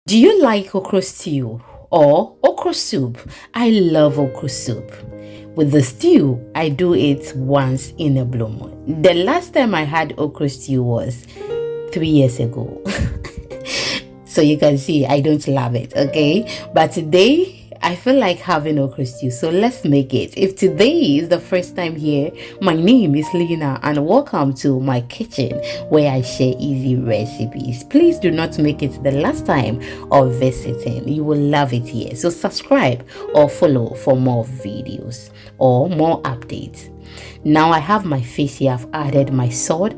Do you like okra stew or okra soup? I love okra soup. With the stew, I do it once in a blue moon. The last time I had okra stew was 3 years ago. So you can see I don't love it, okay? But today I feel like having okra stew, so let's make it. If today is the first time here, my name is Lena and welcome to my kitchen where I share easy recipes. Please do not make it the last time of visiting. You will love it here. So subscribe or follow for more videos or more updates. Now I have my fish here. I've added my salt.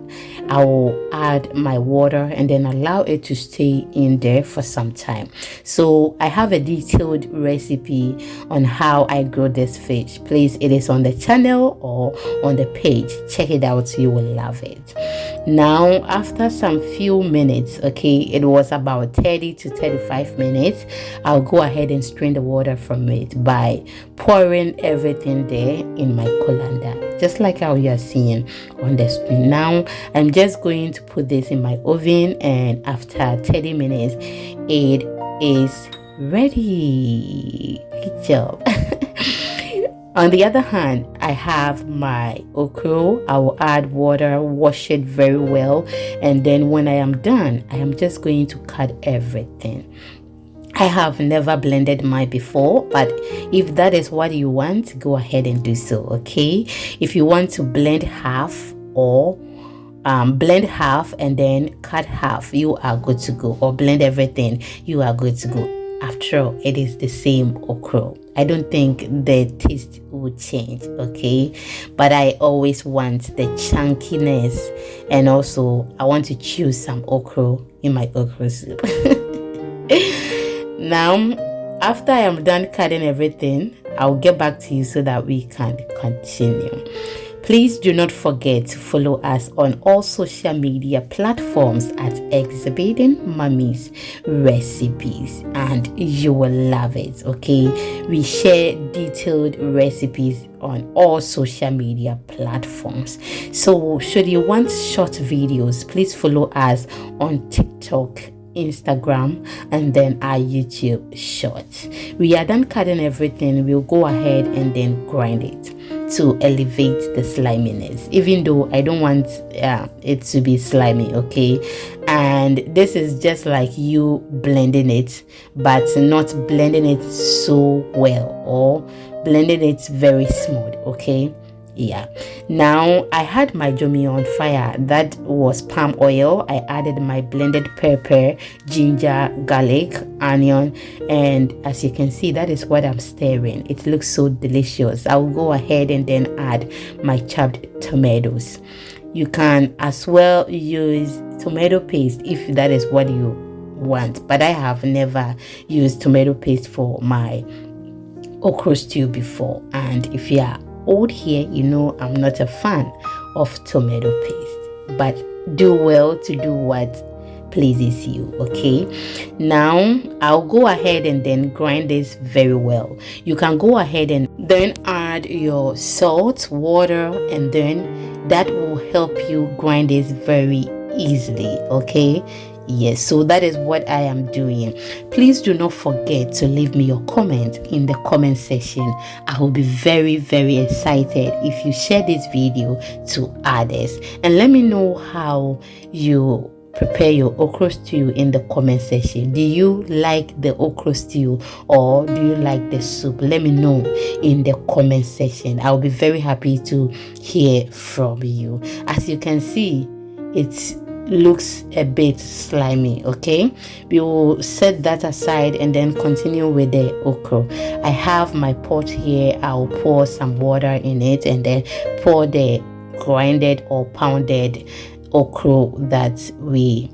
I will add my water and then allow it to stay in there for some time. So I have a detailed recipe on how I grow this fish. Please, it is on the channel or on the page. Check it out. You will love it. Now after some few minutes, okay, it was about 30 to 35 minutes, I'll go ahead and strain the water from it by pouring everything there in my colander, just like how you are seeing on the screen. Now I'm just going to put this in my oven, and after 30 minutes it is ready. Good job. On the other hand, I have my okra. I will add water, wash it very well, and then when I am done, I am just going to cut everything. I have never blended mine before, but if that is what you want, go ahead and do so, okay? If you want to blend half or blend half and then cut half, you are good to go. Or blend everything, you are good to go. After all, it is the same okra. I don't think the taste will change, okay? But I always want the chunkiness, and also I want to choose some okra in my okra soup. Now, after I am done cutting everything, I'll get back to you so that we can continue. Please do not forget to follow us on all social media platforms at Exhibiting Mommy's Recipes, and you will love it, okay? We share detailed recipes on all social media platforms. So should you want short videos, please follow us on TikTok, Instagram, and then our YouTube shorts. We are done cutting everything. We'll go ahead and then grind it to elevate the sliminess, even though I don't want it to be slimy, okay? And this is just like you blending it, but not blending it so well or blending it very smooth, okay? Yeah. Now I had my jomi on fire. That was palm oil. I added my blended pepper, ginger, garlic, onion, and as you can see, that is what I'm stirring. It looks so delicious. I'll go ahead and then add my chopped tomatoes. You can as well use tomato paste if that is what you want, but I have never used tomato paste for my okra stew before. And if you are old here, you know I'm not a fan of tomato paste, but do well to do what pleases you, okay? Now I'll go ahead and then grind this very well. You can go ahead and then add your salt, water, and then that will help you grind this very easily, okay? Yes, so that is what I am doing. Please do not forget to leave me your comment in the comment section. I will be very, very excited if you share this video to others, and let me know how you prepare your okra stew in the comment section. Do you like the okra stew or do you like the soup? Let me know in the comment section. I'll be very happy to hear from you. As you can see, it's looks a bit slimy, okay? We will set that aside and then continue with the okra. I have my pot here. I'll pour some water in it and then pour the grinded or pounded okra that we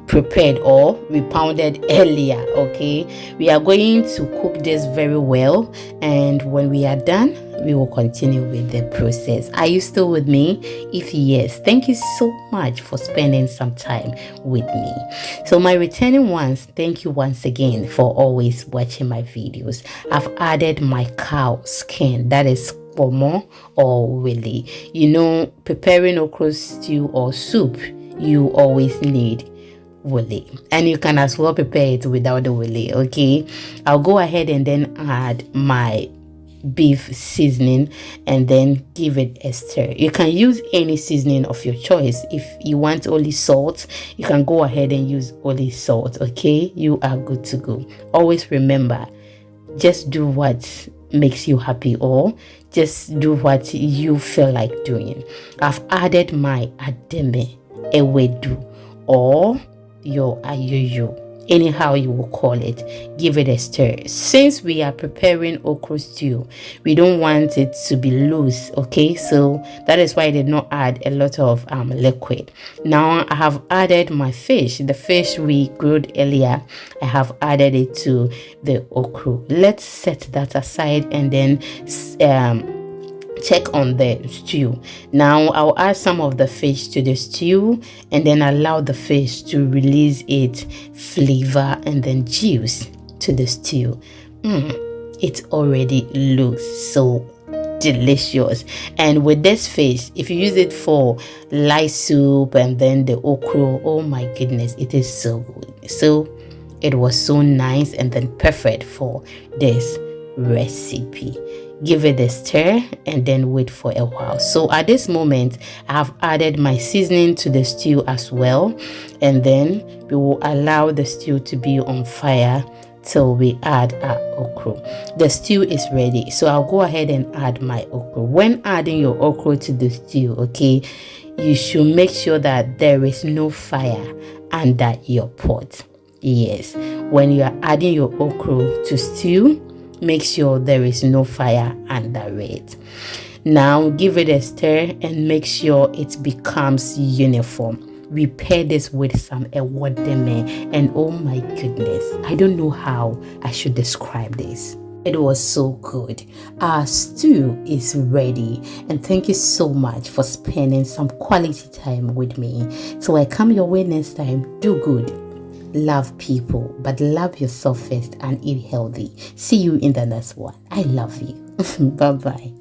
prepared or we pounded earlier, okay? We are going to cook this very well, and when we are done, we will continue with the process. Are you still with me? If yes, thank you so much for spending some time with me. So my returning ones, thank you once again for always watching my videos. I've added my cow skin, that is pomo or willy. You know, preparing okra stew or soup, you always need wole, and you can as well prepare it without the wole. Okay, I'll go ahead and then add my beef seasoning and then give it a stir. You can use any seasoning of your choice. If you want only salt, you can go ahead and use only salt. Okay, you are good to go. Always remember, just do what makes you happy, or just do what you feel like doing. I've added my ademe, ewedu, or your ayoyo, anyhow you will call it. Give it a stir. Since we are preparing okra stew, we don't want it to be loose. Okay, so that is why I did not add a lot of liquid. Now I have added my fish, the fish we grilled earlier. I have added it to the okra. Let's set that aside and then check on the stew. Now I'll add some of the fish to the stew and then allow the fish to release its flavor and then juice to the stew. It already looks so delicious. And with this fish, if you use it for light soup and then the okra, oh my goodness, it is so good. So it was so nice and then perfect for this recipe. Give it a stir and then wait for a while. So at this moment, I have added my seasoning to the stew as well, and then we will allow the stew to be on fire till we add our okra. The stew is ready, so I'll go ahead and add my okra. When adding your okra to the stew, okay, you should make sure that there is no fire under your pot. Yes, when you are adding your okra to stew, make sure there is no fire under it. Now give it a stir and make sure it becomes uniform. We pair this with some ewademe, and oh my goodness, I don't know how I should describe this. It was so good. Our stew is ready, and thank you so much for spending some quality time with me. So I come your way next time. Do good. Love people, but love yourself first and eat healthy. See you in the next one. I love you. Bye bye.